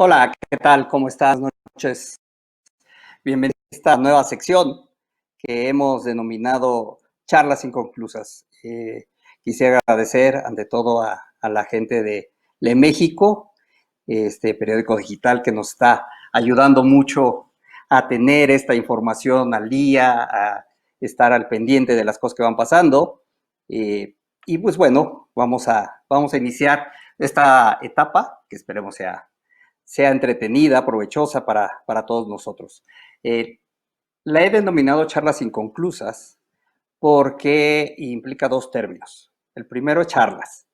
Hola, ¿qué tal? ¿Cómo estás? Buenas noches. Bienvenido a esta nueva sección que hemos denominado Charlas Inconclusas. Quisiera agradecer ante todo a la gente de Le México, este periódico digital que nos está ayudando mucho a tener esta información al día, a estar al pendiente de las cosas que van pasando. Y pues bueno, vamos a iniciar esta etapa que esperemos sea entretenida, provechosa para todos nosotros. La he denominado charlas inconclusas porque implica dos términos. El primero es charlas.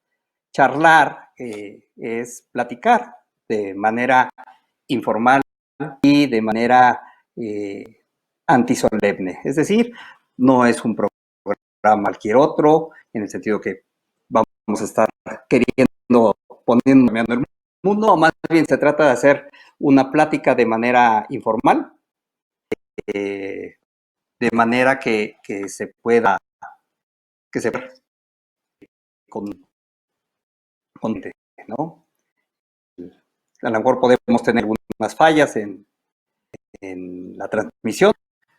Charlar es platicar de manera informal y de manera antisolemne. Es decir, no es un programa cualquier otro, en el sentido que vamos a estar queriendo poniendo el mundo, más bien se trata de hacer una plática de manera informal, de manera que se pueda, con, ¿no? A lo mejor podemos tener algunas fallas en la transmisión,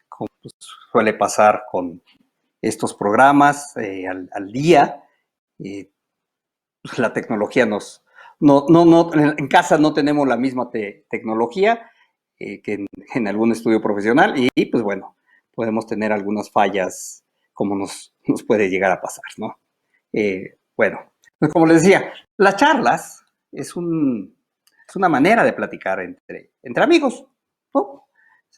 como pues suele pasar con estos programas al día. La tecnología en casa no tenemos la misma tecnología que en algún estudio profesional y pues bueno, podemos tener algunas fallas como nos puede llegar a pasar, ¿no? Bueno, pues como les decía, las charlas es una manera de platicar entre amigos, ¿no?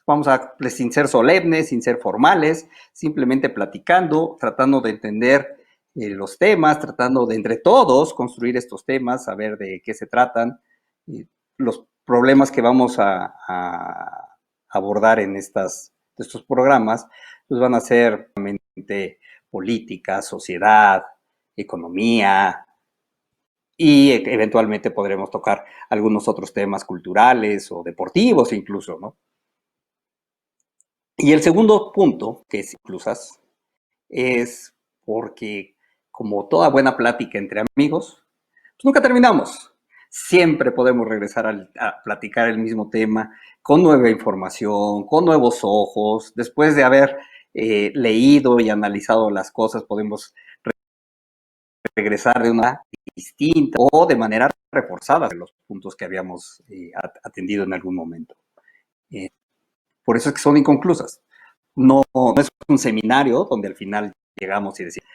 Vamos a, sin ser solemnes, sin ser formales, simplemente platicando, tratando de entender los temas, tratando de entre todos construir estos temas, saber de qué se tratan, los problemas que vamos a abordar en estos programas, pues van a ser política, sociedad, economía, y eventualmente podremos tocar algunos otros temas culturales o deportivos incluso, ¿no? Y el segundo punto, que es inclusas, es porque como toda buena plática entre amigos, pues nunca terminamos. Siempre podemos regresar a platicar el mismo tema con nueva información, con nuevos ojos. Después de haber leído y analizado las cosas, podemos regresar de una distinta o de manera reforzada de los puntos que habíamos atendido en algún momento. Por eso es que son inconclusas. No es un seminario donde al final llegamos y decimos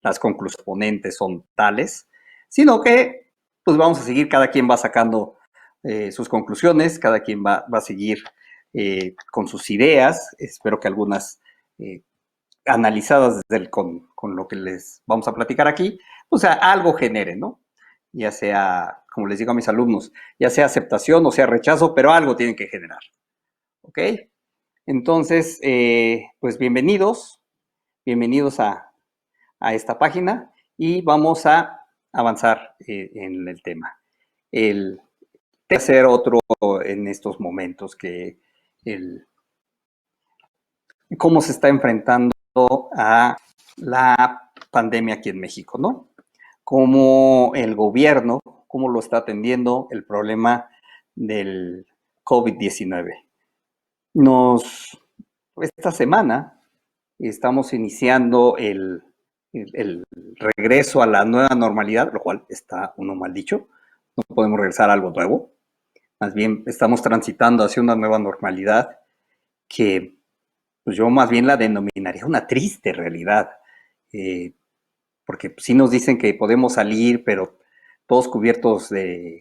las conclusiones ponentes son tales, sino que pues vamos a seguir, cada quien va sacando sus conclusiones, cada quien va a seguir con sus ideas, espero que algunas analizadas con lo que les vamos a platicar aquí, o sea, algo genere, ¿no? Ya sea, como les digo a mis alumnos, ya sea aceptación o sea rechazo, pero algo tienen que generar, ¿ok? Entonces, pues bienvenidos a esta página y vamos a avanzar en el tema. El tercer otro en estos momentos que cómo se está enfrentando a la pandemia aquí en México, ¿no? Cómo el gobierno, cómo lo está atendiendo el problema del COVID-19. Esta semana estamos iniciando el regreso a la nueva normalidad, lo cual está uno mal dicho, no podemos regresar a algo nuevo, más bien estamos transitando hacia una nueva normalidad que pues yo más bien la denominaría una triste realidad, porque sí nos dicen que podemos salir, pero todos cubiertos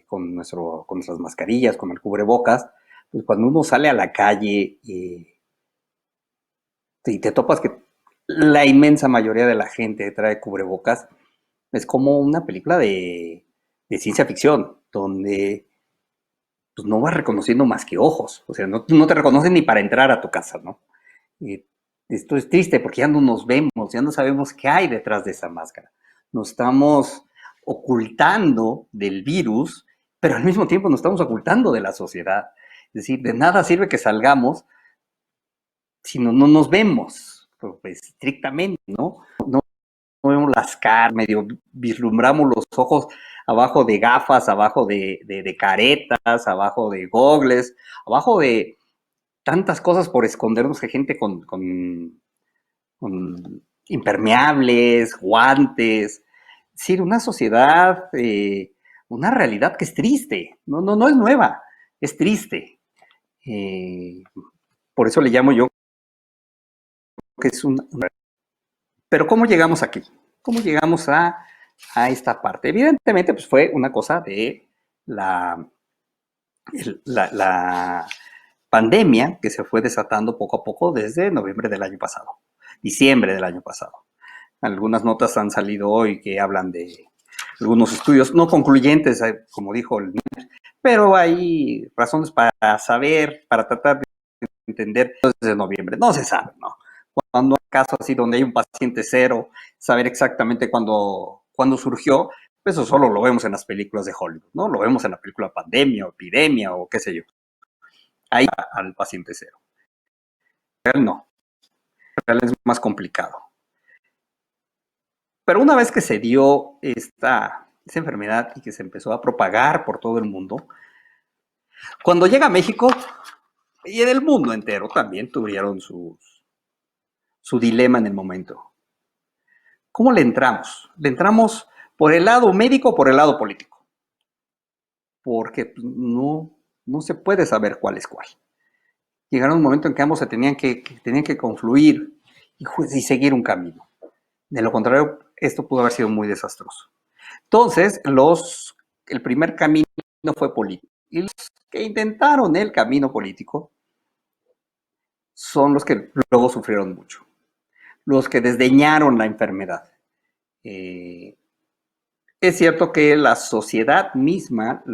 con nuestras mascarillas, con el cubrebocas, pues cuando uno sale a la calle y te topas que la inmensa mayoría de la gente trae cubrebocas, es como una película de ciencia ficción, donde pues, no vas reconociendo más que ojos, o sea, no te reconocen ni para entrar a tu casa, ¿no? Y esto es triste porque ya no nos vemos, ya no sabemos qué hay detrás de esa máscara. Nos estamos ocultando del virus, pero al mismo tiempo nos estamos ocultando de la sociedad. Es decir, de nada sirve que salgamos si no nos vemos, pues estrictamente, ¿no? No vemos las caras, medio vislumbramos los ojos abajo de gafas, abajo de caretas, abajo de gogles, abajo de tantas cosas por escondernos que gente con impermeables, guantes. Es decir, una sociedad, una realidad que es triste. No es nueva, es triste. Por eso le llamo yo que es un... Pero ¿cómo llegamos aquí? ¿Cómo llegamos a esta parte? Evidentemente, pues fue una cosa de la pandemia que se fue desatando poco a poco desde noviembre del año pasado, diciembre del año pasado. Algunas notas han salido hoy que hablan de algunos estudios no concluyentes, como dijo el NIR, pero hay razones para saber, para tratar de entender desde noviembre. No se sabe, ¿no? Cuando hay casos así donde hay un paciente cero, saber exactamente cuándo surgió, eso solo lo vemos en las películas de Hollywood, ¿no? Lo vemos en la película Pandemia o Epidemia o qué sé yo. Ahí al paciente cero. Real no. Real es más complicado. Pero una vez que se dio esa enfermedad y que se empezó a propagar por todo el mundo, cuando llega a México y en el mundo entero también tuvieron su dilema en el momento. ¿Cómo le entramos? ¿Le entramos por el lado médico o por el lado político? Porque no se puede saber cuál es cuál. Llegaron un momento en que ambos se tenían que confluir y seguir un camino. De lo contrario, esto pudo haber sido muy desastroso. Entonces, el primer camino fue político. Y los que intentaron el camino político son los que luego sufrieron mucho. Los que desdeñaron la enfermedad. Es cierto que la sociedad misma,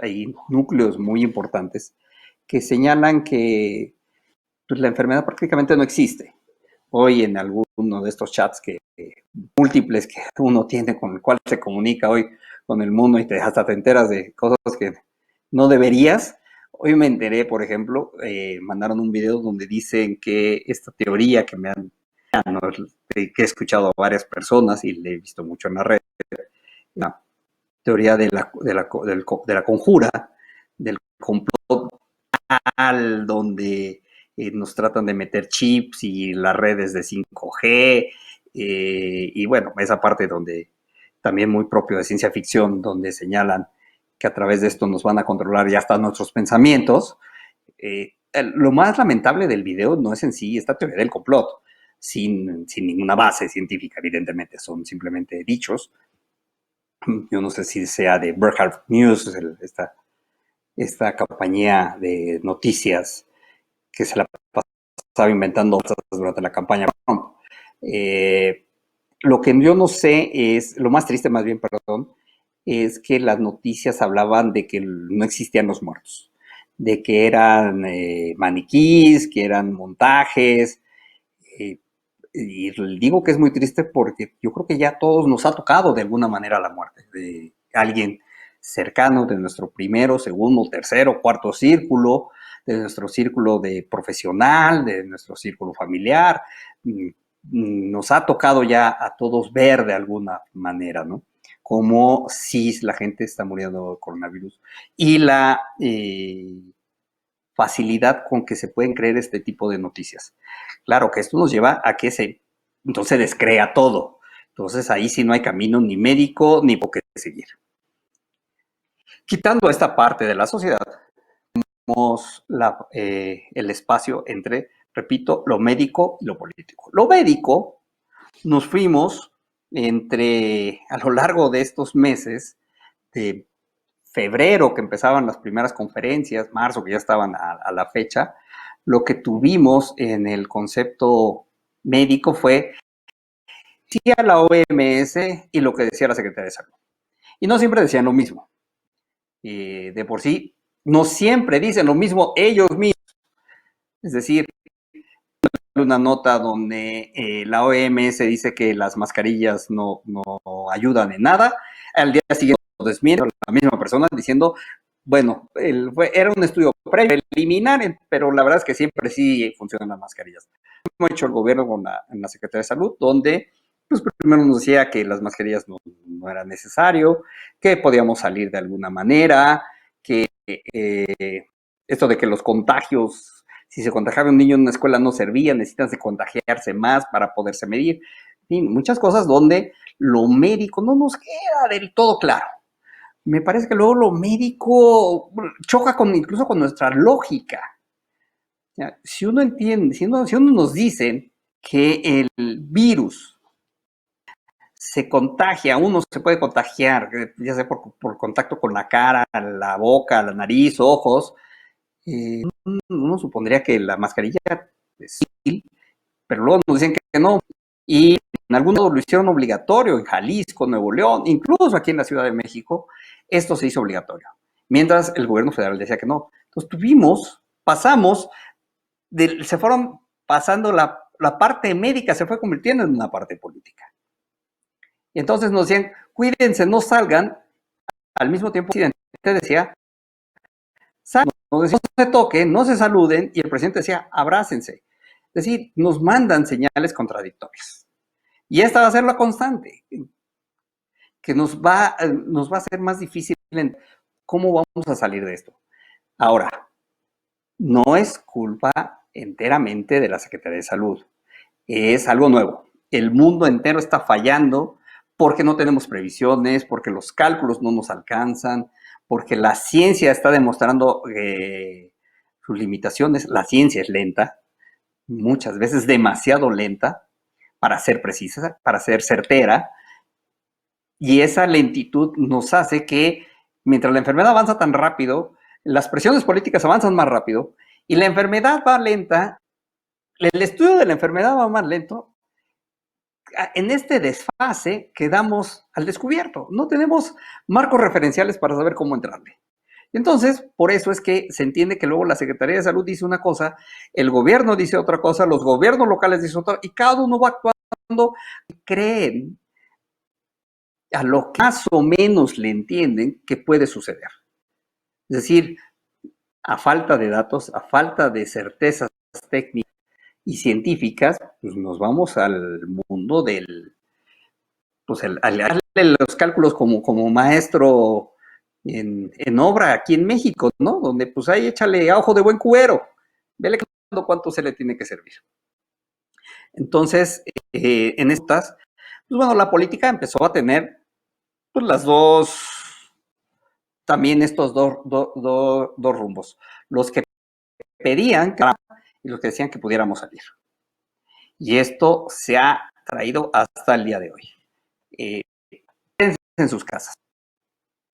hay núcleos muy importantes que señalan que pues, la enfermedad prácticamente no existe. Hoy en alguno de estos chats múltiples que uno tiene con el cual se comunica hoy con el mundo y hasta te enteras de cosas que no deberías. Hoy me enteré, por ejemplo, mandaron un video donde dicen que esta teoría que que he escuchado a varias personas y le he visto mucho en la red, la teoría de la conjura, del complot donde nos tratan de meter chips y las redes de 5G, y bueno, esa parte donde también muy propio de ciencia ficción, donde señalan que a través de esto nos van a controlar ya hasta nuestros pensamientos. Lo más lamentable del video no es en sí esta teoría del complot, sin ninguna base científica, evidentemente, son simplemente dichos. Yo no sé si sea de Breitbart News, esta compañía de noticias que se la pasaba inventando durante la campaña Trump. Lo que yo no sé es, lo más triste más bien, perdón, es que las noticias hablaban de que no existían los muertos, de que eran maniquís, que eran montajes, y digo que es muy triste porque yo creo que ya a todos nos ha tocado de alguna manera la muerte de alguien cercano de nuestro primero, segundo, tercero, cuarto círculo, de nuestro círculo de profesional, de nuestro círculo familiar. Nos ha tocado ya a todos ver de alguna manera, ¿no? Como si la gente está muriendo de coronavirus. Y la facilidad con que se pueden creer este tipo de noticias. Claro que esto nos lleva a que entonces se descrea todo. Entonces ahí sí no hay camino ni médico ni por qué seguir. Quitando esta parte de la sociedad, tenemos el espacio entre, repito, lo médico y lo político. Lo médico, nos fuimos a lo largo de estos meses, de febrero que empezaban las primeras conferencias, marzo que ya estaban a la fecha, lo que tuvimos en el concepto médico fue sí a la OMS y lo que decía la Secretaría de Salud. Y no siempre decían lo mismo. De por sí, no siempre dicen lo mismo ellos mismos. Es decir, una nota donde la OMS dice que las mascarillas no ayudan en nada. Al día siguiente lo desmiente la misma persona diciendo, bueno, era un estudio preliminar, pero la verdad es que siempre sí funcionan las mascarillas. Lo hemos hecho el gobierno en la Secretaría de Salud, donde pues primero nos decía que las mascarillas no no era necesario, que podíamos salir de alguna manera, que esto de que los contagios, si se contagiaba un niño en una escuela no servía, necesitan de contagiarse más para poderse medir. En fin, muchas cosas donde lo médico no nos queda del todo claro. Me parece que luego lo médico choca incluso con nuestra lógica. Si uno entiende, si uno nos dice que el virus se contagia, uno se puede contagiar, ya sea por contacto con la cara, la boca, la nariz, ojos, uno supondría que la mascarilla es útil, pero luego nos dicen que no. Y en algún modo lo hicieron obligatorio en Jalisco, Nuevo León, incluso aquí en la Ciudad de México, esto se hizo obligatorio, mientras el gobierno federal decía que no. Entonces pasamos, se fueron pasando la parte médica, se fue convirtiendo en una parte política. Y entonces nos decían, cuídense, no salgan. Al mismo tiempo, el presidente decía, no se toquen, no se saluden, y el presidente decía, abrácense. Es decir, nos mandan señales contradictorias. Y esta va a ser la constante, que nos va a ser más difícil en cómo vamos a salir de esto. Ahora, no es culpa enteramente de la Secretaría de Salud. Es algo nuevo. El mundo entero está fallando porque no tenemos previsiones, porque los cálculos no nos alcanzan, porque la ciencia está demostrando sus limitaciones. La ciencia es lenta, muchas veces demasiado lenta para ser precisa, para ser certera, y esa lentitud nos hace que mientras la enfermedad avanza tan rápido, las presiones políticas avanzan más rápido y la enfermedad va lenta, el estudio de la enfermedad va más lento. En este desfase quedamos al descubierto, no tenemos marcos referenciales para saber cómo entrarle. Entonces, por eso es que se entiende que luego la Secretaría de Salud dice una cosa, el gobierno dice otra cosa, los gobiernos locales dicen otra, y cada uno va actuando y creen a lo que más o menos le entienden que puede suceder. Es decir, a falta de datos, a falta de certezas técnicas y científicas, pues nos vamos al mundo del, pues darle los cálculos como maestro en obra aquí en México, ¿no? Donde pues ahí échale a ojo de buen cubero, vele cuánto se le tiene que servir. Entonces, en estas, pues bueno, la política empezó a tener pues las dos, también estos dos rumbos, los que pedían y los que decían que pudiéramos salir. Y esto se ha traído hasta el día de hoy. En sus casas.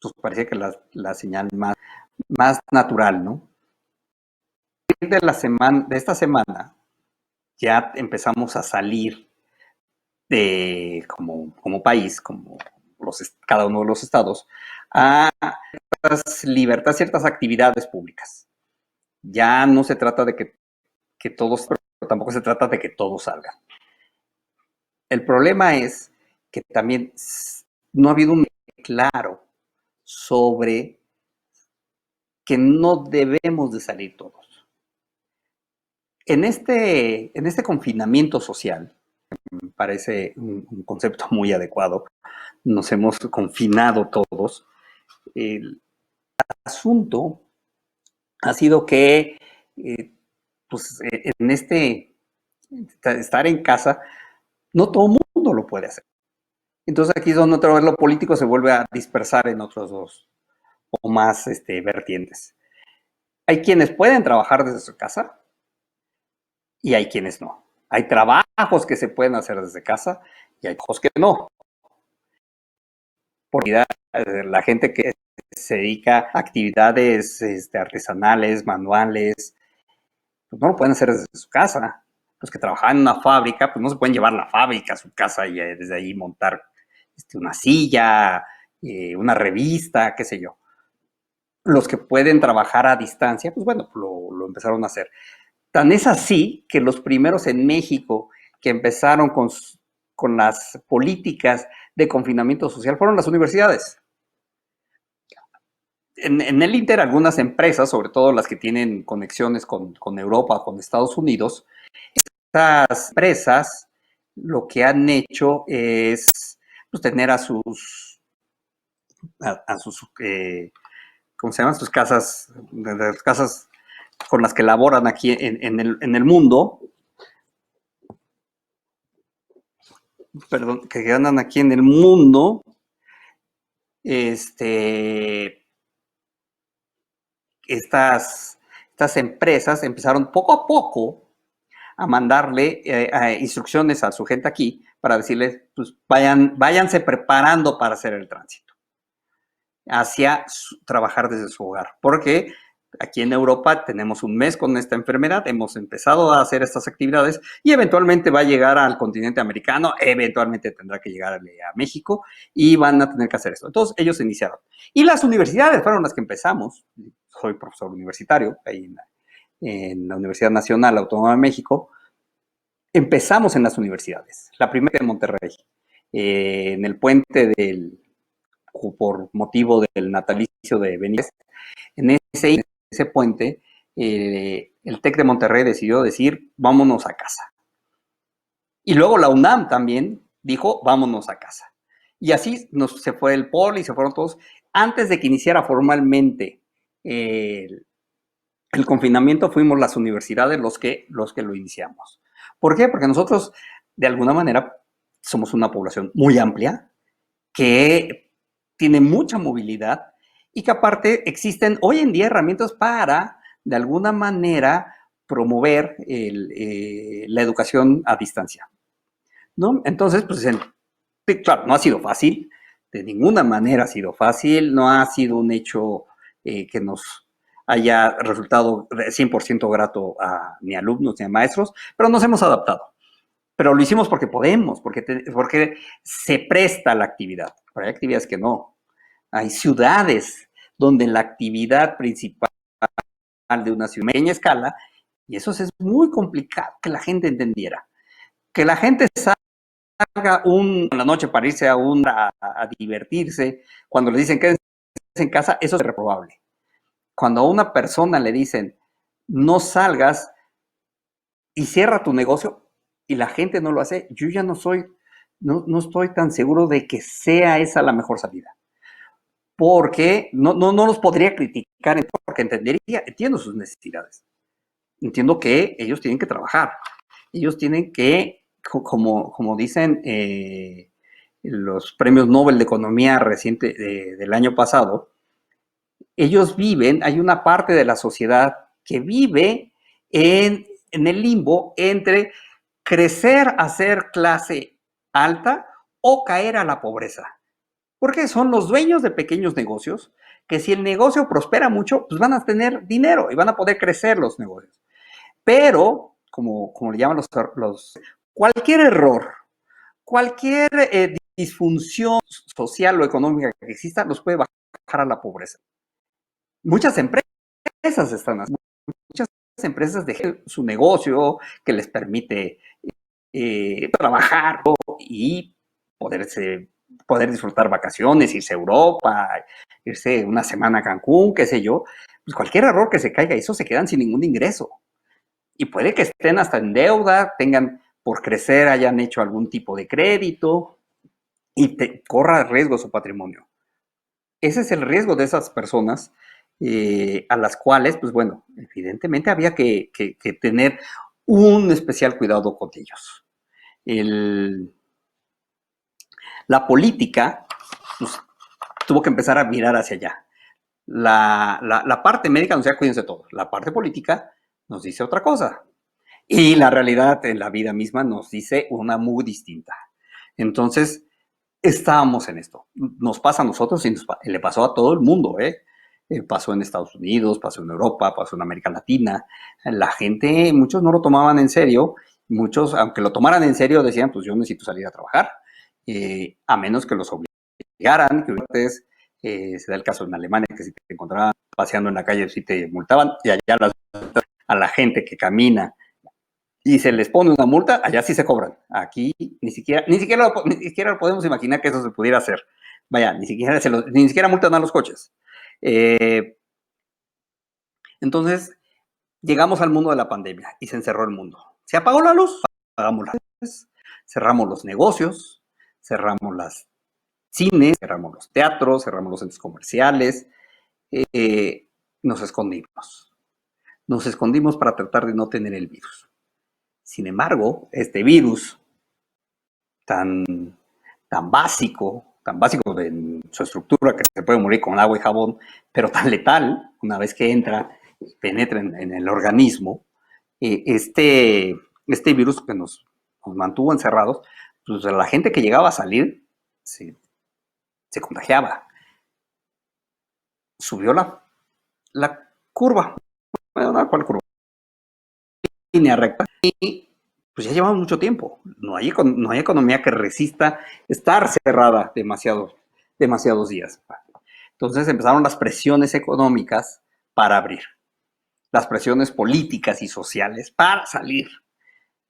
Pues parecía que la señal más natural, ¿no? De esta semana ya empezamos a salir como país, como cada uno de los estados, a ciertas actividades públicas. Ya no se trata de que todos, pero tampoco se trata de que todos salgan. El problema es que también no ha habido un claro sobre que no debemos de salir todos. En este confinamiento social, me parece un concepto muy adecuado, nos hemos confinado todos. El asunto ha sido que pues, en estar en casa, no todo el mundo lo puede hacer. Entonces aquí es donde otra vez lo político se vuelve a dispersar en otros dos o más vertientes. Hay quienes pueden trabajar desde su casa y hay quienes no. Hay trabajos que se pueden hacer desde casa y hay trabajos que no. Por la gente que se dedica a actividades artesanales, manuales, pues no lo pueden hacer desde su casa. Los que trabajan en una fábrica, pues no se pueden llevar la fábrica a su casa y desde ahí montar una silla, una revista, qué sé yo. Los que pueden trabajar a distancia, pues bueno, lo empezaron a hacer. Tan es así que los primeros en México que empezaron con las políticas de confinamiento social fueron las universidades. En el Inter, algunas empresas, sobre todo las que tienen conexiones con Europa, con Estados Unidos, estas empresas lo que han hecho es pues, tener a sus a sus, ¿cómo se llaman? Sus casas, de las casas con las que laboran aquí en el mundo, perdón, que andan aquí en el mundo, este, estas empresas empezaron poco a poco a mandarle instrucciones a su gente aquí para decirles, pues váyanse preparando para hacer el tránsito hacia trabajar desde su hogar, porque aquí en Europa tenemos un mes con esta enfermedad, hemos empezado a hacer estas actividades y eventualmente va a llegar al continente americano, eventualmente tendrá que llegar a México y van a tener que hacer esto. Entonces ellos iniciaron. Y las universidades fueron las que empezamos. Soy profesor universitario ahí en la Universidad Nacional Autónoma de México. Empezamos en las universidades. La primera en Monterrey, en el puente por motivo del natalicio de Benítez. En ese puente, el TEC de Monterrey decidió decir, vámonos a casa. Y luego la UNAM también dijo, vámonos a casa. Y así se fue el Poli, se fueron todos. Antes de que iniciara formalmente el confinamiento, fuimos las universidades los que lo iniciamos. ¿Por qué? Porque nosotros, de alguna manera, somos una población muy amplia, que tiene mucha movilidad y que aparte existen hoy en día herramientas para, de alguna manera, promover la educación a distancia, ¿no? Entonces, pues, claro, no ha sido fácil, de ninguna manera ha sido fácil, no ha sido un hecho que nos haya resultado 100% grato ni a alumnos ni a maestros, pero nos hemos adaptado. Pero lo hicimos porque podemos, porque se presta la actividad. Pero hay actividades que no. Hay ciudades donde la actividad principal de una ciudad pequeña escala, y eso es muy complicado que la gente entendiera. Que la gente salga en la noche para irse a divertirse, cuando le dicen quédense en casa, eso es reprobable. Cuando a una persona le dicen no salgas y cierra tu negocio, y la gente no lo hace, yo ya no estoy tan seguro de que sea esa la mejor salida. Porque no los podría criticar, porque entiendo sus necesidades. Entiendo que ellos tienen que trabajar. Ellos tienen que, como dicen los premios Nobel de Economía reciente del año pasado, ellos viven, hay una parte de la sociedad que vive en el limbo entre crecer a ser clase alta o caer a la pobreza. Porque son los dueños de pequeños negocios que si el negocio prospera mucho, pues van a tener dinero y van a poder crecer los negocios. Pero, como le llaman cualquier error, cualquier disfunción social o económica que exista, los puede bajar a la pobreza. Muchas empresas están así. Muchas empresas dejan su negocio que les permite trabajar y poder disfrutar vacaciones, irse a Europa, irse una semana a Cancún, qué sé yo. Pues cualquier error que se caiga, eso se quedan sin ningún ingreso. Y puede que estén hasta en deuda, tengan por crecer, hayan hecho algún tipo de crédito y corra riesgo su patrimonio. Ese es el riesgo de esas personas a las cuales, pues bueno, evidentemente había que tener un especial cuidado con ellos. La política pues, tuvo que empezar a mirar hacia allá. La parte médica nos decía, cuídense todos. La parte política nos dice otra cosa. Y la realidad en la vida misma nos dice una muy distinta. Entonces, estábamos en esto. Nos pasa a nosotros y le pasó a todo el mundo, ¿eh? Pasó en Estados Unidos, pasó en Europa, pasó en América Latina. La gente, muchos no lo tomaban en serio. Muchos, aunque lo tomaran en serio, decían, pues yo necesito salir a trabajar. A menos que los obligaran, que antes se da el caso en Alemania, que si te encontraban paseando en la calle, sí te multaban, y allá a la gente que camina y se les pone una multa, allá sí se cobran. Aquí ni siquiera lo podemos imaginar que eso se pudiera hacer. Vaya, ni siquiera multan a los coches. Entonces, llegamos al mundo de la pandemia y se encerró el mundo. Se apagó la luz, apagamos las luces, cerramos los negocios, cerramos cines, cerramos los teatros, cerramos los centros comerciales, nos escondimos. Nos escondimos para tratar de no tener el virus. Sin embargo, este virus tan básico en su estructura, que se puede morir con agua y jabón, pero tan letal, una vez que entra y penetra en el organismo, este virus que nos mantuvo encerrados, pues la gente que llegaba a salir se contagiaba. Subió la curva, bueno, ¿cuál curva? Línea recta, y pues ya llevamos mucho tiempo. No hay economía que resista estar cerrada demasiados días. Entonces empezaron las presiones económicas para abrir, las presiones políticas y sociales para salir.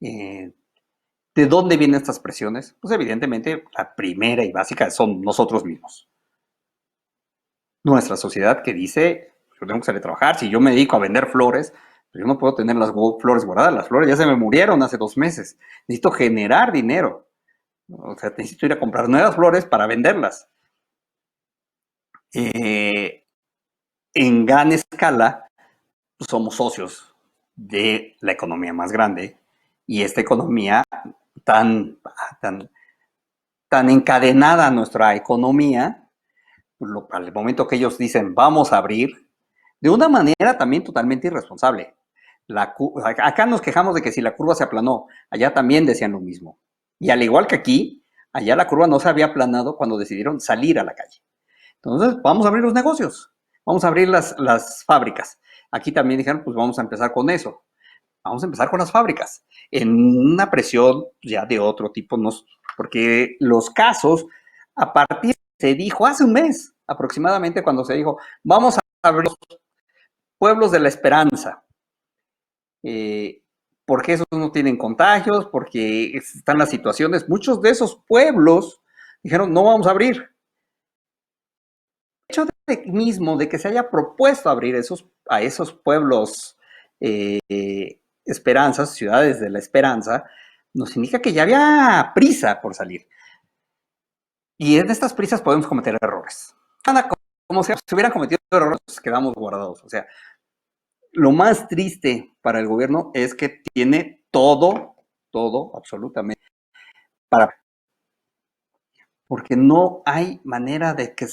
¿De dónde vienen estas presiones? Pues evidentemente la primera y básica son nosotros mismos. Nuestra sociedad que dice, yo tengo que salir a trabajar, si yo me dedico a vender flores, pues yo no puedo tener las flores guardadas, las flores ya se me murieron hace 2 meses, necesito generar dinero, o sea, necesito ir a comprar nuevas flores para venderlas. En gran escala, pues somos socios de la economía más grande y esta economía tan encadenada a nuestra economía, al momento que ellos dicen vamos a abrir, de una manera también totalmente irresponsable. Acá nos quejamos de que si la curva se aplanó, allá también decían lo mismo. Y al igual que aquí, allá la curva no se había aplanado cuando decidieron salir a la calle. Entonces, vamos a abrir los negocios, vamos a abrir las fábricas. Aquí también dijeron, pues vamos a empezar con eso. Vamos a empezar con las fábricas, en una presión ya de otro tipo, porque los casos, a partir, se dijo hace un mes aproximadamente, cuando se dijo, vamos a abrir los pueblos de la esperanza, porque esos no tienen contagios, porque están las situaciones, muchos de esos pueblos dijeron, no vamos a abrir. El hecho de que se haya propuesto abrir a esos pueblos esperanzas, ciudades de la esperanza, nos indica que ya había prisa por salir. Y en estas prisas podemos cometer errores. Como si hubieran cometido errores, quedamos guardados. O sea, lo más triste para el gobierno es que tiene todo, absolutamente, porque no hay manera de que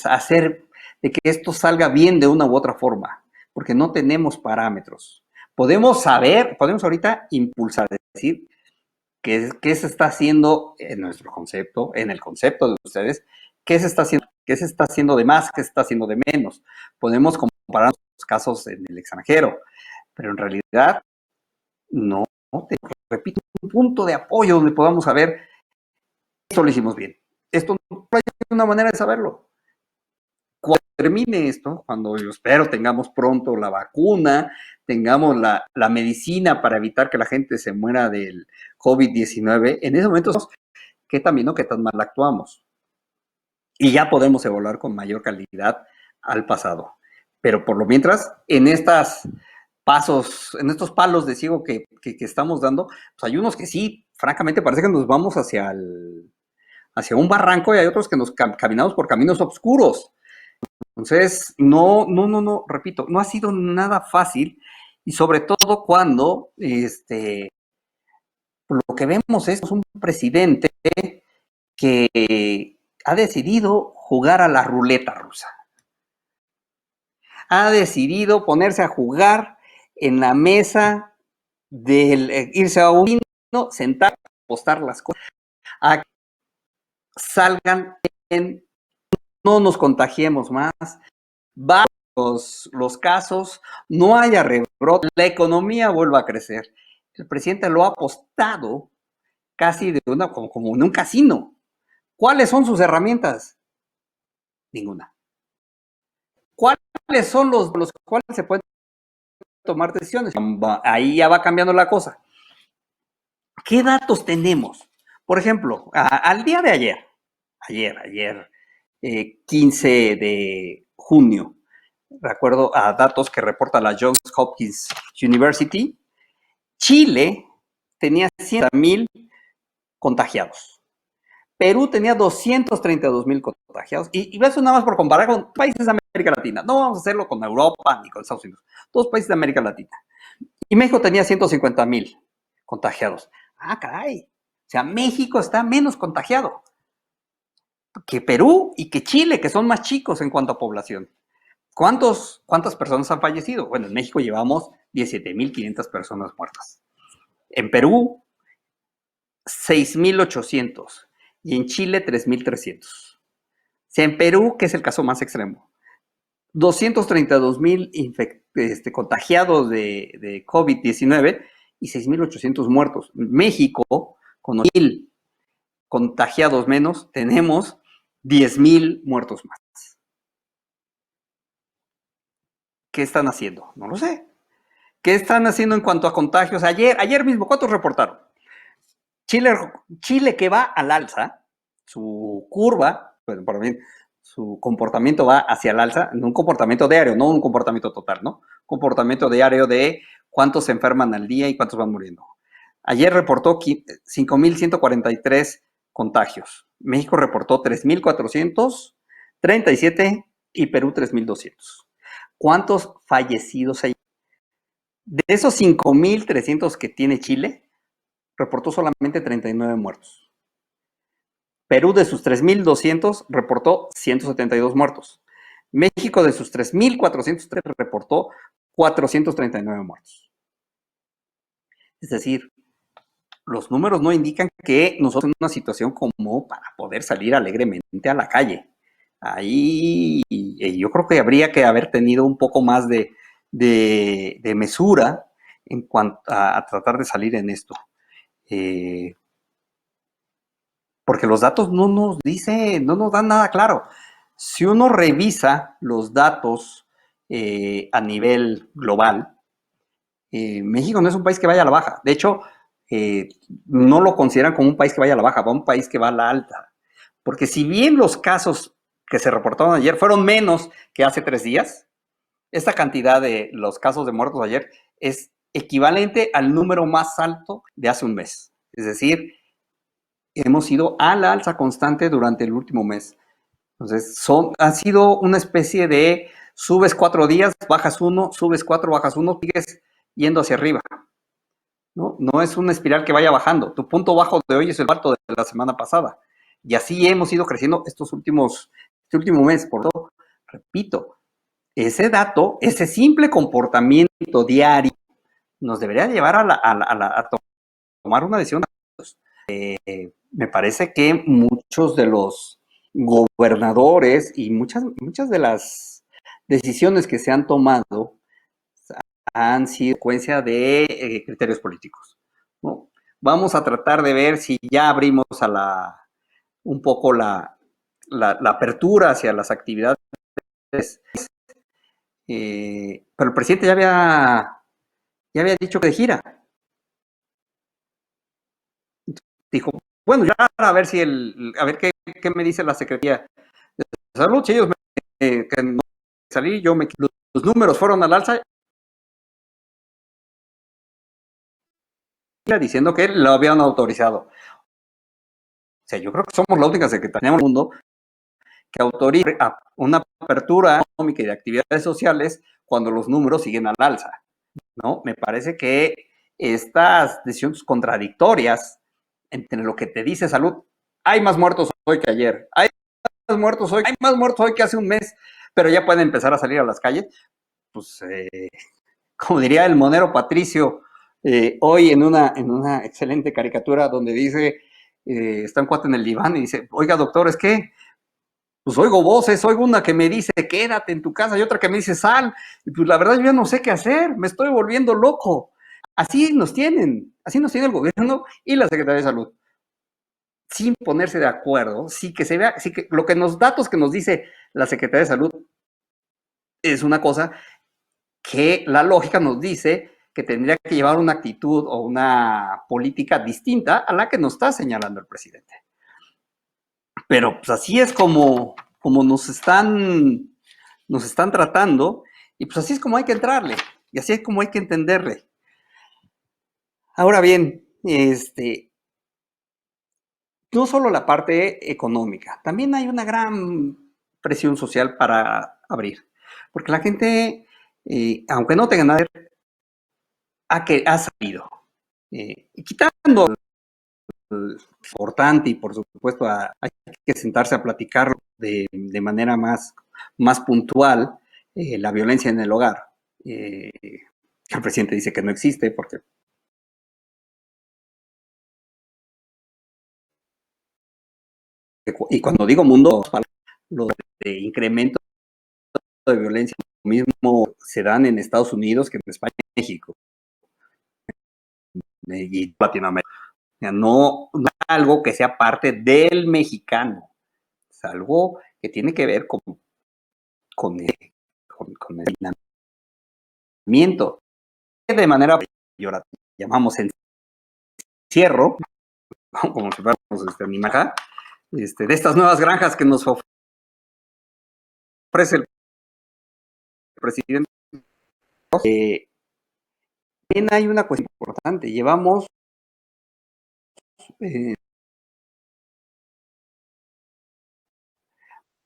esto salga bien de una u otra forma, porque no tenemos parámetros. Podemos ahorita impulsar, decir, qué se está haciendo en nuestro concepto, en el concepto de ustedes, qué se está haciendo de más, qué se está haciendo de menos. Podemos comparar los casos en el extranjero, pero en realidad no, repito, un punto de apoyo donde podamos saber, esto lo hicimos bien. Esto no hay una manera de saberlo. Cuando termine esto, cuando yo espero tengamos pronto la vacuna, tengamos la medicina para evitar que la gente se muera del COVID-19, en ese momento qué tan bien o qué tan mal actuamos. Y ya podemos evaluar con mayor calidad al pasado. Pero por lo mientras, en estos palos de ciego que estamos dando, pues hay unos que sí, francamente, parece que nos vamos hacia un barranco y hay otros que nos caminamos por caminos oscuros. Entonces, no, repito, no ha sido nada fácil y sobre todo cuando lo que vemos es un presidente que ha decidido jugar a la ruleta rusa. Ha decidido ponerse a jugar en la mesa del irse a un vino, sentar, apostar las cosas, a que salgan bien, no nos contagiemos más, bajen los casos, no haya rebrote, la economía vuelva a crecer. El presidente lo ha apostado casi como en un casino. ¿Cuáles son sus herramientas? Ninguna. ¿Cuáles son los cuales se pueden tomar decisiones? Ahí ya va cambiando la cosa. ¿Qué datos tenemos? Por ejemplo, al día de ayer, 15 de junio, de acuerdo a datos que reporta la Johns Hopkins University, Chile tenía 100,000 contagiados, Perú tenía 232,000 contagiados. Y eso nada más por comparar con países de América Latina. No vamos a hacerlo con Europa ni con Estados Unidos. Todos países de América Latina. Y México tenía 150,000 contagiados. Ah, caray. O sea, México está menos contagiado que Perú y que Chile, que son más chicos en cuanto a población. ¿Cuántas personas han fallecido? Bueno, en México llevamos 17,500 personas muertas. En Perú, 6,800. Y en Chile, 3,300. O sea, en Perú, que es el caso más extremo, 232,000 contagiados de COVID-19 y 6,800 muertos. México, con 1,000 contagiados menos, tenemos 10,000 muertos más. ¿Qué están haciendo? No lo sé. ¿Qué están haciendo en cuanto a contagios? Ayer mismo, ¿cuántos reportaron? Chile que va al alza, su curva, bueno, por bien, su comportamiento va hacia el alza, en un comportamiento diario, no un comportamiento total, ¿no? Comportamiento diario de cuántos se enferman al día y cuántos van muriendo. Ayer reportó 5,143 contagios. México reportó 3,437 y Perú 3,200. ¿Cuántos fallecidos hay? De esos 5,300 que tiene Chile, reportó solamente 39 muertos. Perú, de sus 3,200, reportó 172 muertos. México, de sus 3,403, reportó 439 muertos. Es decir, los números no indican que nosotros en una situación como para poder salir alegremente a la calle. Ahí yo creo que habría que haber tenido un poco más de mesura en cuanto a tratar de salir en esto. Porque los datos no nos dicen, no nos dan nada claro. Si uno revisa los datos a nivel global, México no es un país que vaya a la baja. De hecho, no lo consideran como un país que vaya a la baja, va un país que va a la alta. Porque si bien los casos que se reportaron ayer fueron menos que hace 3 días, esta cantidad de los casos de muertos ayer es equivalente al número más alto de hace un mes. Es decir, hemos ido a la alza constante durante el último mes. Entonces, ha sido una especie de subes 4 días, bajas 1, subes 4, bajas 1, sigues yendo hacia arriba. No es una espiral que vaya bajando. Tu punto bajo de hoy es el alto de la semana pasada. Y así hemos ido creciendo este último mes. Por lo tanto, repito, ese dato, ese simple comportamiento diario, nos debería llevar a tomar una decisión. Me parece que muchos de los gobernadores y muchas de las decisiones que se han tomado han sido consecuencia de criterios políticos, ¿no? Vamos a tratar de ver si ya abrimos un poco la apertura hacia las actividades. Pero el presidente ya había dicho que de gira. Dijo, bueno, ya a ver qué me dice la Secretaría de Salud. Si ellos que no salir, los números fueron al alza, diciendo que lo habían autorizado. O sea, yo creo que somos la única secretaría en el mundo que autoriza una apertura económica y de actividades sociales cuando los números siguen al alza, ¿no? Me parece que estas decisiones contradictorias entre lo que te dice salud, hay más muertos hoy que ayer, hay más muertos hoy que hace un mes, pero ya pueden empezar a salir a las calles, pues, como diría el monero Patricio, hoy en una excelente caricatura donde dice, está un cuate en el diván y dice, oiga doctor, es que pues oigo voces, oigo una que me dice quédate en tu casa y otra que me dice sal, y pues la verdad yo ya no sé qué hacer, me estoy volviendo loco. Así nos tiene el gobierno y la Secretaría de Salud, sin ponerse de acuerdo, sí que se vea, sí que los datos que nos dice la Secretaría de Salud es una cosa que la lógica nos dice que tendría que llevar una actitud o una política distinta a la que nos está señalando el presidente. Pero pues así es como nos están tratando, y pues así es como hay que entrarle, y así es como hay que entenderle. Ahora bien, no solo la parte económica, también hay una gran presión social para abrir, porque la gente, aunque no tenga nada, ha salido. Y quitando el importante y por supuesto hay que sentarse a platicar de manera más puntual la violencia en el hogar. El presidente dice que no existe porque... Y cuando digo mundo, los de incremento de violencia mismo se dan en Estados Unidos que en España y México y Latinoamérica. O sea, no es algo que sea parte del mexicano, es algo que tiene que ver con el aislamiento. De manera, y ahora llamamos encierro, como si fuéramos en imagen, de estas nuevas granjas que nos ofrece el presidente. También hay una cuestión importante, llevamos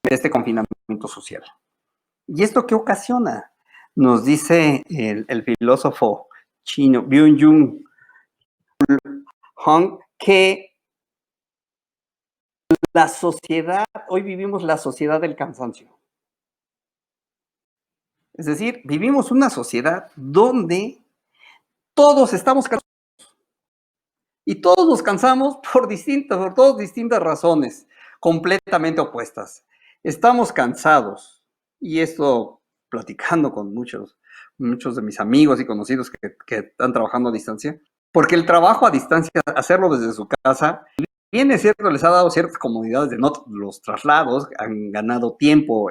este confinamiento social. ¿Y esto qué ocasiona? Nos dice el filósofo chino Byung-Chul Han que la sociedad, hoy vivimos la sociedad del cansancio. Es decir, vivimos una sociedad donde todos estamos cansados. Y todos nos cansamos por todas distintas razones, completamente opuestas. Estamos cansados. Y esto, platicando con muchos de mis amigos y conocidos que están trabajando a distancia, porque el trabajo a distancia, hacerlo desde su casa, bien es cierto, les ha dado ciertas comodidades de no los traslados, han ganado tiempo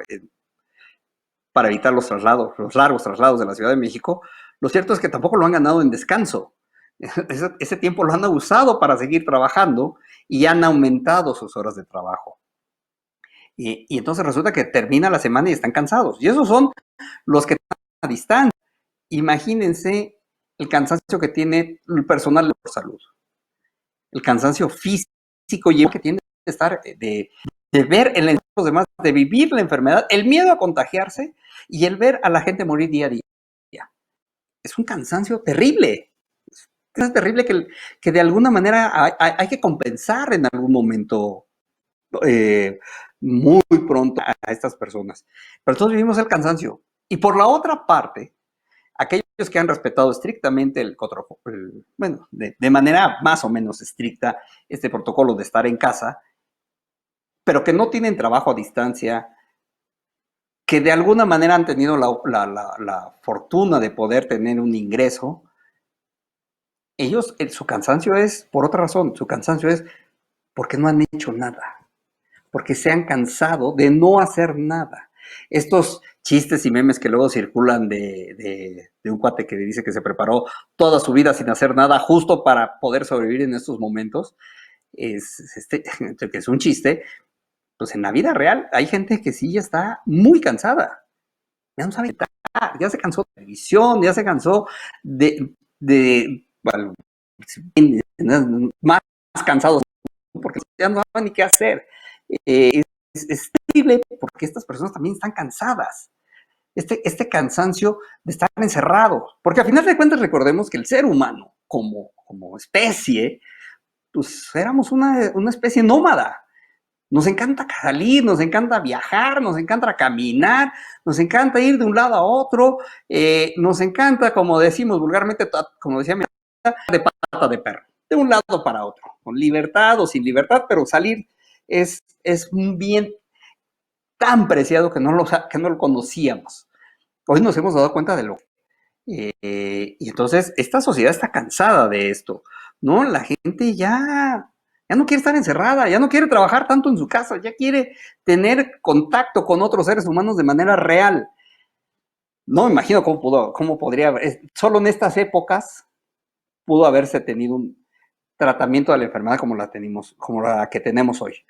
para evitar los traslados, los largos traslados de la Ciudad de México. Lo cierto es que tampoco lo han ganado en descanso. Ese tiempo lo han usado para seguir trabajando y han aumentado sus horas de trabajo. Y entonces resulta que termina la semana y están cansados. Y esos son los que están a distancia. Imagínense el cansancio que tiene el personal por salud. El cansancio físico y el que tiene que estar de ver en los demás, de vivir la enfermedad, el miedo a contagiarse y el ver a la gente morir día a día. Es un cansancio terrible. Es terrible que de alguna manera hay que compensar en algún momento muy pronto a estas personas. Pero todos vivimos el cansancio. Y por la otra parte, aquellos que han respetado estrictamente bueno, de manera más o menos estricta este protocolo de estar en casa, pero que no tienen trabajo a distancia, que de alguna manera han tenido la fortuna de poder tener un ingreso, ellos, su cansancio es por otra razón, su cansancio es porque no han hecho nada, porque se han cansado de no hacer nada. Estos chistes y memes que luego circulan de un cuate que dice que se preparó toda su vida sin hacer nada justo para poder sobrevivir en estos momentos, que es un chiste, pues en la vida real hay gente que sí ya está muy cansada, ya no sabe editar, ya se cansó de televisión, ya se cansó bueno, más cansados porque ya no saben ni qué hacer. Es terrible porque estas personas también están cansadas. Este cansancio de estar encerrados. Porque a final de cuentas recordemos que el ser humano, como especie, pues éramos una especie nómada. Nos encanta salir, nos encanta viajar, nos encanta caminar, nos encanta ir de un lado a otro, nos encanta, como decimos vulgarmente, como decía mi de pata de perro, de un lado para otro, con libertad o sin libertad, pero salir es un bien tan preciado que no lo conocíamos. Hoy nos hemos dado cuenta de lo y entonces esta sociedad está cansada de esto, ¿no? La gente ya no quiere estar encerrada, ya no quiere trabajar tanto en su casa, ya quiere tener contacto con otros seres humanos de manera real. No me imagino cómo podría haber, solo en estas épocas pudo haberse tenido un tratamiento de la enfermedad como la que tenemos hoy.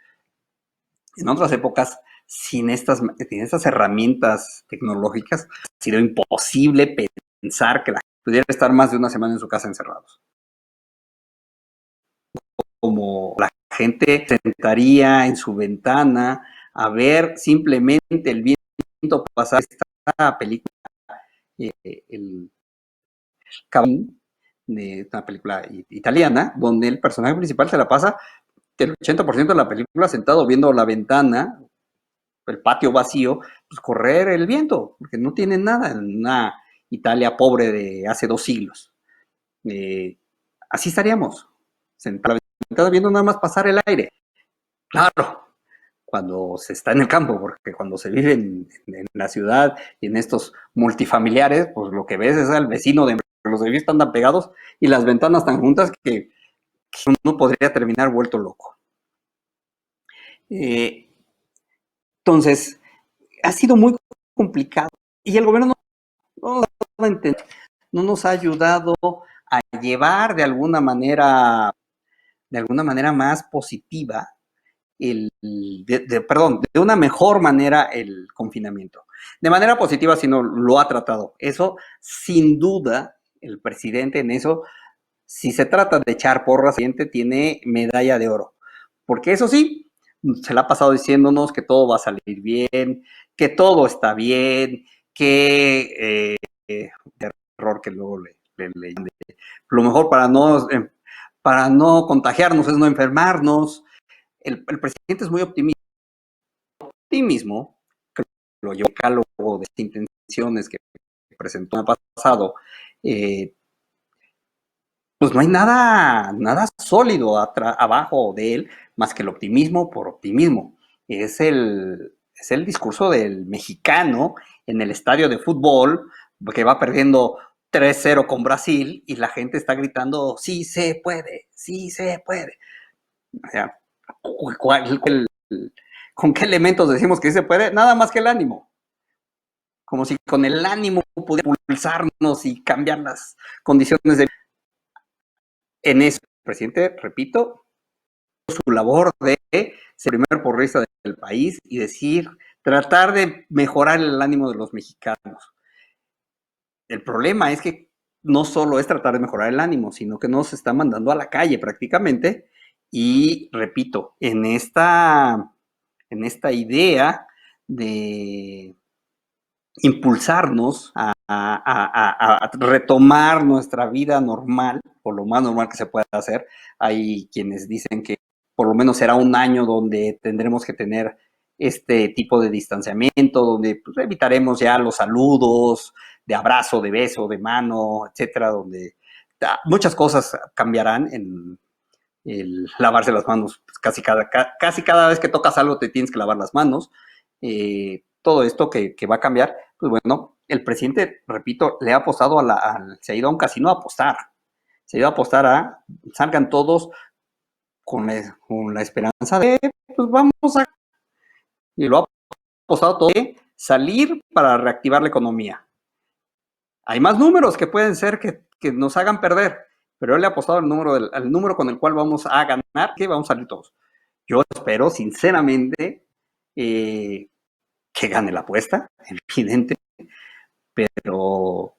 En otras épocas, sin estas herramientas tecnológicas, ha sido imposible pensar que la gente pudiera estar más de una semana en su casa encerrados. Como la gente se sentaría en su ventana a ver simplemente el viento pasar esta película, el Cabin, de una película italiana, donde el personaje principal se la pasa el 80% de la película sentado viendo la ventana, el patio vacío, pues correr el viento, porque no tienen nada en una Italia pobre de hace 2 siglos. Así estaríamos, sentados viendo nada más pasar el aire. Claro, cuando se está en el campo, porque cuando se vive en la ciudad y en estos multifamiliares, pues lo que ves es al vecino de los edificios están tan pegados y las ventanas tan juntas que uno podría terminar vuelto loco. Entonces, ha sido muy complicado y el gobierno no nos ha ayudado a llevar de alguna manera más positiva de una mejor manera el confinamiento. De manera positiva, si no lo ha tratado. Eso, sin duda, el presidente en eso, si se trata de echar porras, el presidente tiene medalla de oro. Porque eso sí, se la ha pasado diciéndonos que todo va a salir bien, que todo está bien, que error que luego lo mejor para no contagiarnos es no enfermarnos. El presidente es muy optimista. Optimismo, que lo llevó el decálogo de intenciones que presentó el pasado, pues no hay nada sólido abajo de él más que el optimismo por optimismo. Es el discurso del mexicano en el estadio de fútbol que va perdiendo 3-0 con Brasil y la gente está gritando, sí se puede, sí se puede. O sea, ¿con qué elementos decimos que sí se puede? Nada más que el ánimo. Como si con el ánimo pudiera impulsarnos y cambiar las condiciones de... En eso, el presidente, repito, su labor de ser el primer porrista del país y decir, tratar de mejorar el ánimo de los mexicanos. El problema es que no solo es tratar de mejorar el ánimo, sino que nos está mandando a la calle prácticamente. Y repito, en esta idea de impulsarnos a retomar nuestra vida normal, o lo más normal que se pueda hacer. Hay quienes dicen que por lo menos será un año donde tendremos que tener este tipo de distanciamiento, donde pues, evitaremos ya los saludos, de abrazo, de beso, de mano, etcétera, donde muchas cosas cambiarán en el lavarse las manos. Pues casi cada vez que tocas algo te tienes que lavar las manos. Todo esto que va a cambiar, pues bueno, el presidente, repito, le ha apostado se ha ido a un casino a apostar. Se ha ido a apostar a salgan todos con la esperanza de, pues vamos a... Y lo ha apostado todo de salir para reactivar la economía. Hay más números que pueden ser que nos hagan perder, pero él le ha apostado al número con el cual vamos a ganar, que vamos a salir todos. Yo espero, sinceramente, que gane la apuesta, evidente, pero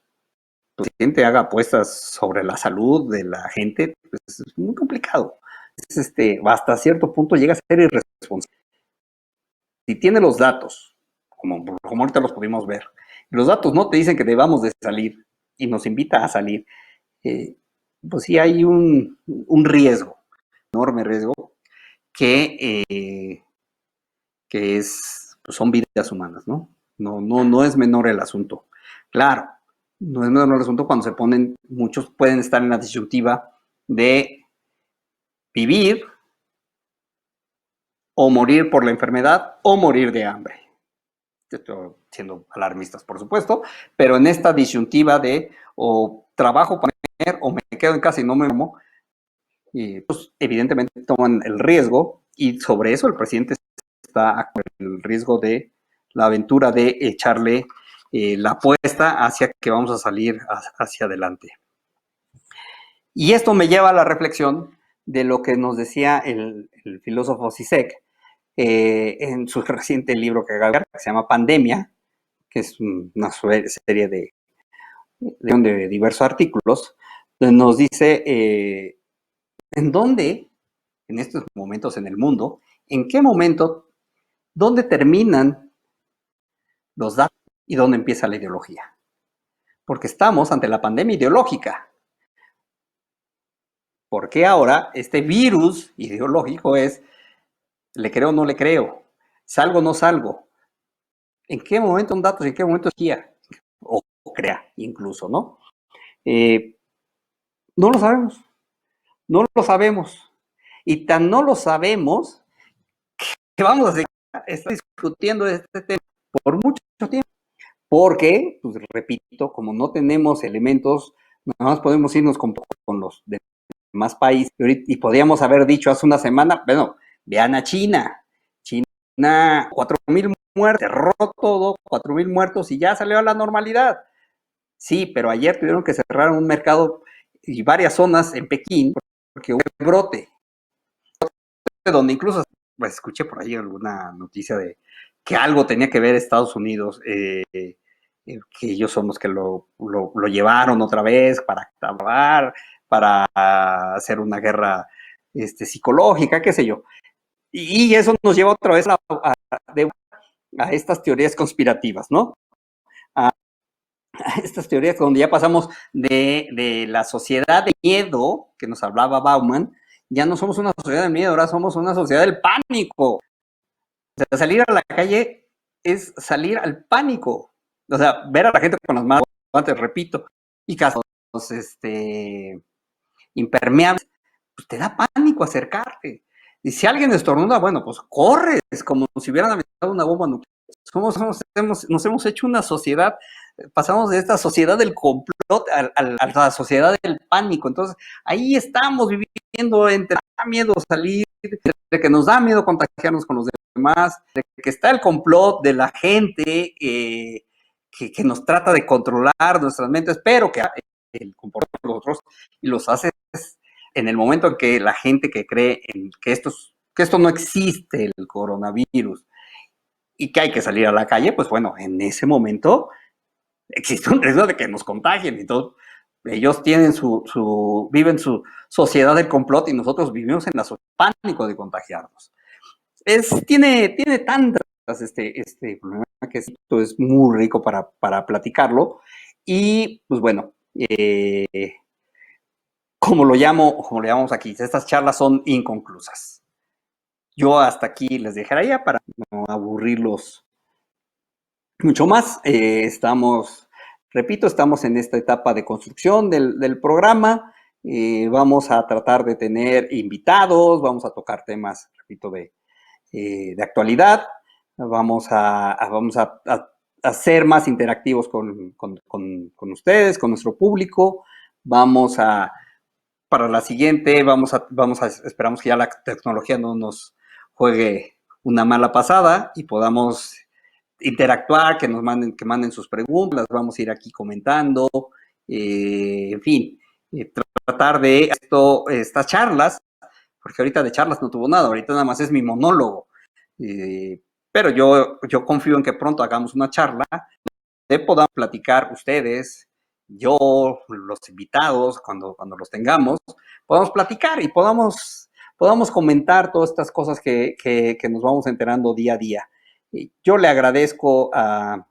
el presidente haga apuestas sobre la salud de la gente, pues es muy complicado. Hasta cierto punto llega a ser irresponsable. Si tiene los datos, como ahorita los pudimos ver, los datos no te dicen que debamos de salir y nos invita a salir, pues sí hay un riesgo, enorme riesgo, que pues son vidas humanas, ¿no? No es menor el asunto. Claro, no es menor el asunto cuando se ponen, muchos pueden estar en la disyuntiva de vivir o morir por la enfermedad o morir de hambre. Estoy siendo alarmistas, por supuesto, pero en esta disyuntiva de o trabajo para comer o me quedo en casa y no me enfermo, pues evidentemente toman el riesgo y sobre eso el presidente está con el riesgo de la aventura de echarle la apuesta hacia que vamos a salir hacia adelante. Y esto me lleva a la reflexión de lo que nos decía el filósofo Zizek en su reciente libro que se llama Pandemia, que es una serie de diversos artículos, donde nos dice en dónde en estos momentos en el mundo, ¿en qué momento, dónde terminan los datos y dónde empieza la ideología? Porque estamos ante la pandemia ideológica. ¿Por qué ahora este virus ideológico es, le creo o no le creo, salgo o no salgo? ¿En qué momento un dato y en qué momento es guía? O crea incluso, ¿no? No lo sabemos, no lo sabemos. Y tan no lo sabemos que vamos a seguir discutiendo este tema por mucho tiempo. Porque, pues repito, como no tenemos elementos, nada más podemos irnos con los demás países. Y podríamos haber dicho hace una semana, bueno, vean a China. China, 4,000 muertos, cerró todo, 4,000 muertos y ya salió a la normalidad. Sí, pero ayer tuvieron que cerrar un mercado y varias zonas en Pekín porque hubo un brote, donde incluso pues, escuché por ahí alguna noticia de que algo tenía que ver Estados Unidos, que ellos son los que lo llevaron otra vez para acabar, para hacer una guerra psicológica, qué sé yo. Y eso nos lleva otra vez a estas teorías conspirativas, ¿no? Estas teorías donde ya pasamos de la sociedad de miedo que nos hablaba Bauman, ya no somos una sociedad de miedo, ahora somos una sociedad del pánico. O sea, salir a la calle es salir al pánico. O sea, ver a la gente con las manos, antes repito, y casos impermeables, pues te da pánico acercarte. Y si alguien estornuda, bueno, pues corres, como si hubieran aventado una bomba nuclear. Nos hemos hecho una sociedad, pasamos de esta sociedad del complot a la sociedad del pánico. Entonces, ahí estamos viviendo entre miedo salir, de que nos da miedo contagiarnos con los demás, de que está el complot de la gente que nos trata de controlar nuestras mentes, pero que el comportamiento de los otros y los hace en el momento en que la gente que cree en que esto no existe, el coronavirus, y que hay que salir a la calle, pues bueno, en ese momento existe un riesgo de que nos contagien. Entonces, ellos viven su sociedad del complot y nosotros vivimos en la sociedad del pánico de contagiarnos. Tiene tantas problema que esto es muy rico para platicarlo. Y pues bueno, como lo llamamos aquí, estas charlas son inconclusas. Yo hasta aquí les dejaría para no aburrirlos mucho más. Repito, estamos en esta etapa de construcción del programa. Vamos a tratar de tener invitados, vamos a tocar temas, repito, de actualidad. Vamos a ser más interactivos con ustedes, con nuestro público. Para la siguiente, esperamos que ya la tecnología no nos juegue una mala pasada y podamos interactuar, que manden sus preguntas, las vamos a ir aquí comentando, en fin, tratar de estas charlas, porque ahorita de charlas no tuvo nada, ahorita nada más es mi monólogo, pero yo confío en que pronto hagamos una charla donde podamos platicar ustedes, yo, los invitados, cuando los tengamos, podamos platicar y podamos comentar todas estas cosas que nos vamos enterando día a día. Yo le agradezco a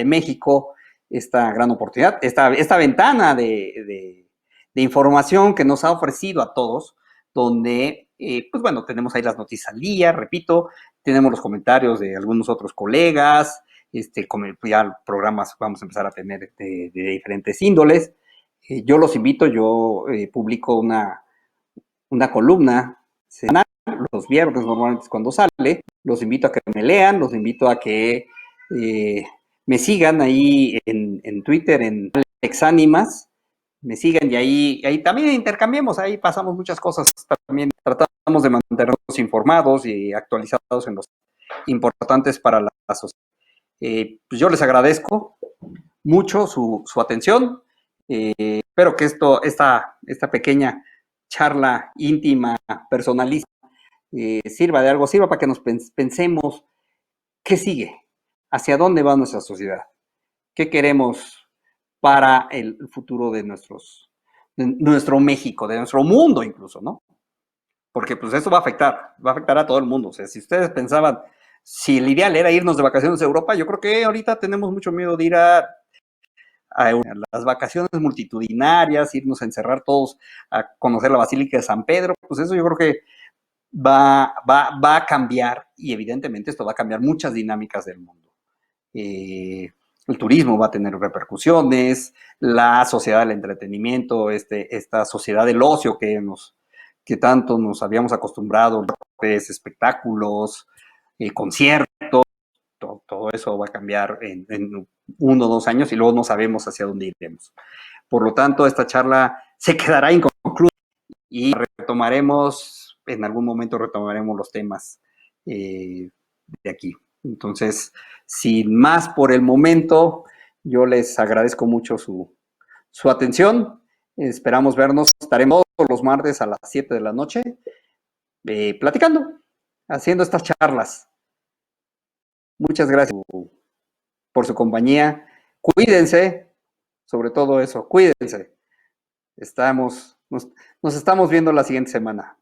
México esta gran oportunidad, esta ventana de información que nos ha ofrecido a todos, donde, pues bueno, tenemos ahí las noticias al día, repito, tenemos los comentarios de algunos otros colegas, como ya programas vamos a empezar a tener de diferentes índoles. Yo los invito, yo publico una columna semanal, los viernes normalmente es cuando sale, los invito a que me lean, los invito a que me sigan ahí en Twitter, en Alex Ánimas, me sigan y ahí también intercambiemos, ahí pasamos muchas cosas, también tratamos de mantenernos informados y actualizados en los importantes para la sociedad. Pues yo les agradezco mucho su atención, espero que esta pequeña charla íntima, personalista, sirva de algo, sirva para que nos pensemos qué sigue, hacia dónde va nuestra sociedad, qué queremos para el futuro de nuestro México, de nuestro mundo incluso, ¿no? porque pues eso va a afectar a todo el mundo. O sea, si ustedes pensaban, si el ideal era irnos de vacaciones a Europa, yo creo que ahorita tenemos mucho miedo de ir a las vacaciones multitudinarias, irnos a encerrar todos a conocer la Basílica de San Pedro, pues eso yo creo que va a cambiar y evidentemente esto va a cambiar muchas dinámicas del mundo. El turismo va a tener repercusiones, la sociedad del entretenimiento, esta sociedad del ocio que tanto nos habíamos acostumbrado, espectáculos, conciertos, todo eso va a cambiar en 1 o 2 años y luego no sabemos hacia dónde iremos. Por lo tanto, esta charla se quedará inconclusa y en algún momento retomaremos los temas de aquí. Entonces, sin más por el momento, yo les agradezco mucho su atención. Esperamos vernos. Estaremos todos los martes a las 7 de la noche platicando, haciendo estas charlas. Muchas gracias por su compañía. Cuídense, sobre todo eso, cuídense. Nos estamos viendo la siguiente semana.